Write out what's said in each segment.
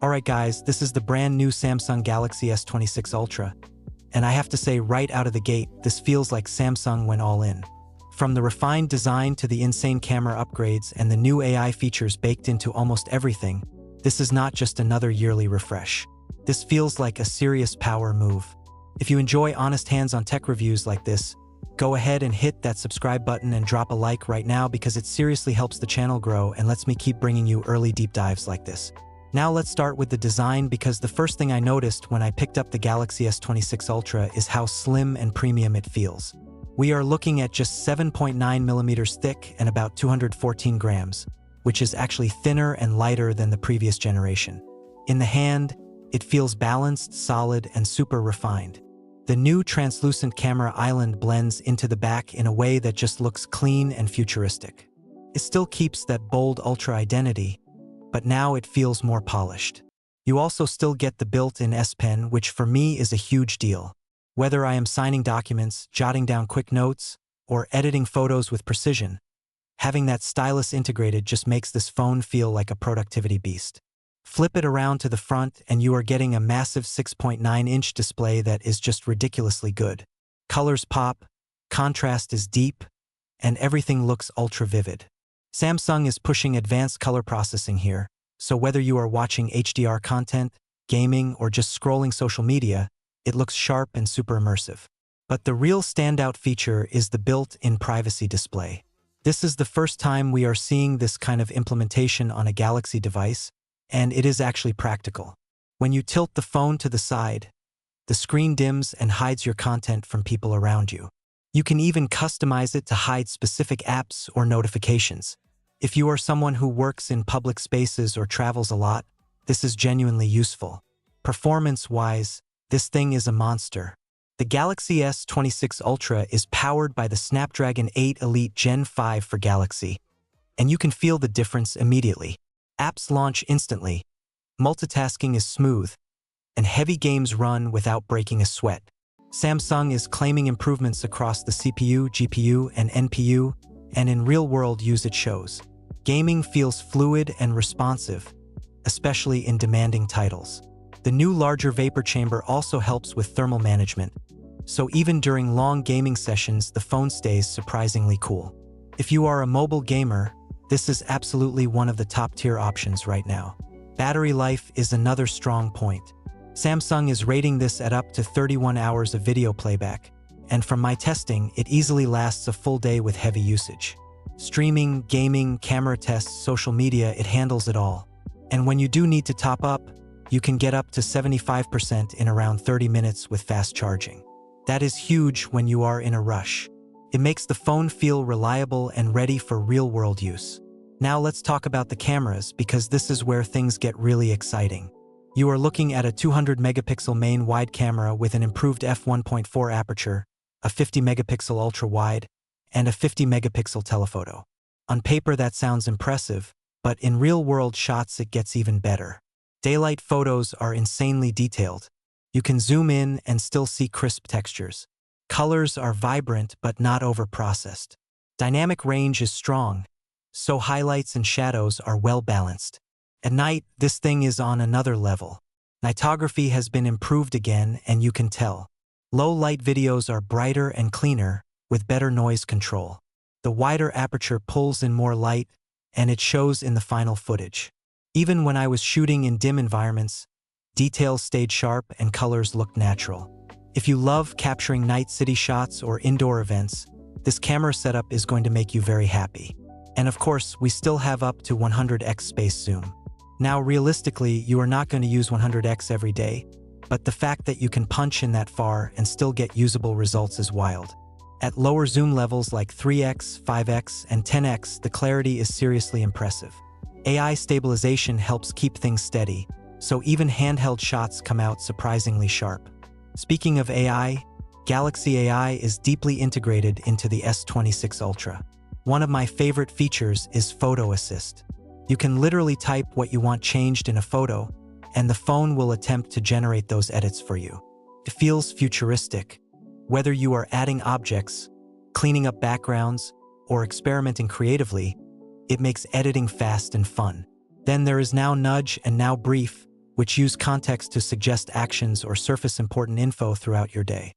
Alright guys, this is the brand new Samsung Galaxy S26 Ultra. And I have to say right out of the gate, this feels like Samsung went all in. From the refined design to the insane camera upgrades and the new AI features baked into almost everything, this is not just another yearly refresh. This feels like a serious power move. If you enjoy honest hands-on tech reviews like this, go ahead and hit that subscribe button and drop a like right now because it seriously helps the channel grow and lets me keep bringing you early deep dives like this. Now let's start with the design because the first thing I noticed when I picked up the Galaxy S26 Ultra is how slim and premium it feels. We are looking at just 7.9 millimeters thick and about 214 grams, which is actually thinner and lighter than the previous generation. In the hand, it feels balanced, solid, and super refined. The new translucent camera island blends into the back in a way that just looks clean and futuristic. It still keeps that bold Ultra identity, but now it feels more polished. You also still get the built-in S Pen, which for me is a huge deal. Whether I am signing documents, jotting down quick notes, or editing photos with precision, having that stylus integrated just makes this phone feel like a productivity beast. Flip it around to the front and you are getting a massive 6.9-inch display that is just ridiculously good. Colors pop, contrast is deep, and everything looks ultra vivid. Samsung is pushing advanced color processing here, so whether you are watching HDR content, gaming, or just scrolling social media, it looks sharp and super immersive. But the real standout feature is the built-in privacy display. This is the first time we are seeing this kind of implementation on a Galaxy device, and it is actually practical. When you tilt the phone to the side, the screen dims and hides your content from people around you. You can even customize it to hide specific apps or notifications. If you are someone who works in public spaces or travels a lot, this is genuinely useful. Performance-wise, this thing is a monster. The Galaxy S26 Ultra is powered by the Snapdragon 8 Elite Gen 5 for Galaxy, and you can feel the difference immediately. Apps launch instantly, multitasking is smooth, and heavy games run without breaking a sweat. Samsung is claiming improvements across the CPU, GPU, and NPU, and in real-world use it shows. Gaming feels fluid and responsive, especially in demanding titles. The new larger vapor chamber also helps with thermal management, so even during long gaming sessions, the phone stays surprisingly cool. If you are a mobile gamer, this is absolutely one of the top-tier options right now. Battery life is another strong point. Samsung is rating this at up to 31 hours of video playback, and from my testing, it easily lasts a full day with heavy usage. Streaming, gaming, camera tests, social media, it handles it all. And when you do need to top up, you can get up to 75% in around 30 minutes with fast charging. That is huge when you are in a rush. It makes the phone feel reliable and ready for real-world use. Now let's talk about the cameras because this is where things get really exciting. You are looking at a 200-megapixel main wide camera with an improved f1.4 aperture, a 50-megapixel ultra-wide, and a 50-megapixel telephoto. On paper that sounds impressive, but in real-world shots it gets even better. Daylight photos are insanely detailed. You can zoom in and still see crisp textures. Colors are vibrant but not over-processed. Dynamic range is strong, so highlights and shadows are well balanced. At night, this thing is on another level. Nightography has been improved again, and you can tell. Low-light videos are brighter and cleaner, with better noise control. The wider aperture pulls in more light, and it shows in the final footage. Even when I was shooting in dim environments, details stayed sharp and colors looked natural. If you love capturing night city shots or indoor events, this camera setup is going to make you very happy. And of course, we still have up to 100x space zoom. Now, realistically, you are not going to use 100x every day, but the fact that you can punch in that far and still get usable results is wild. At lower zoom levels like 3x, 5x, and 10x, the clarity is seriously impressive. AI stabilization helps keep things steady, so even handheld shots come out surprisingly sharp. Speaking of AI, Galaxy AI is deeply integrated into the S26 Ultra. One of my favorite features is Photo Assist. You can literally type what you want changed in a photo, and the phone will attempt to generate those edits for you. It feels futuristic. Whether you are adding objects, cleaning up backgrounds, or experimenting creatively, it makes editing fast and fun. Then there is Now Nudge and Now Brief, which use context to suggest actions or surface important info throughout your day.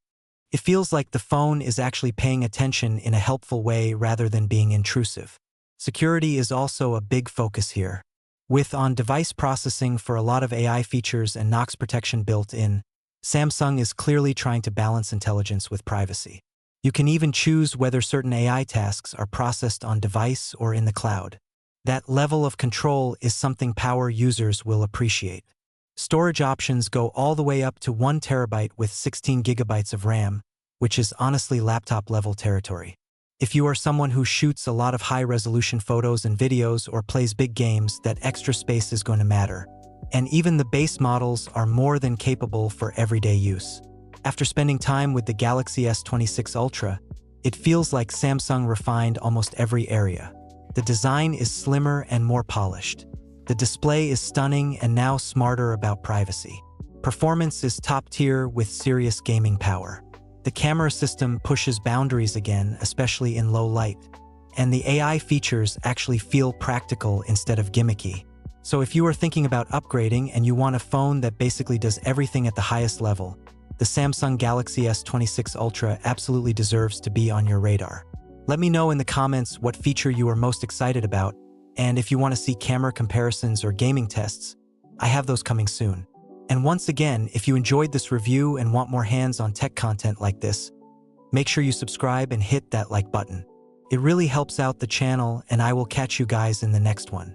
It feels like the phone is actually paying attention in a helpful way rather than being intrusive. Security is also a big focus here. With on-device processing for a lot of AI features and Knox protection built in, Samsung is clearly trying to balance intelligence with privacy. You can even choose whether certain AI tasks are processed on device or in the cloud. That level of control is something power users will appreciate. Storage options go all the way up to 1 terabyte with 16 gigabytes of RAM, which is honestly laptop-level territory. If you are someone who shoots a lot of high-resolution photos and videos or plays big games, that extra space is going to matter. And even the base models are more than capable for everyday use. After spending time with the Galaxy S26 Ultra, it feels like Samsung refined almost every area. The design is slimmer and more polished. The display is stunning and now smarter about privacy. Performance is top tier with serious gaming power. The camera system pushes boundaries again, especially in low light. And the AI features actually feel practical instead of gimmicky. So if you are thinking about upgrading and you want a phone that basically does everything at the highest level, the Samsung Galaxy S26 Ultra absolutely deserves to be on your radar. Let me know in the comments what feature you are most excited about. And if you want to see camera comparisons or gaming tests, I have those coming soon. And once again, if you enjoyed this review and want more hands-on tech content like this, make sure you subscribe and hit that like button. It really helps out the channel, and I will catch you guys in the next one.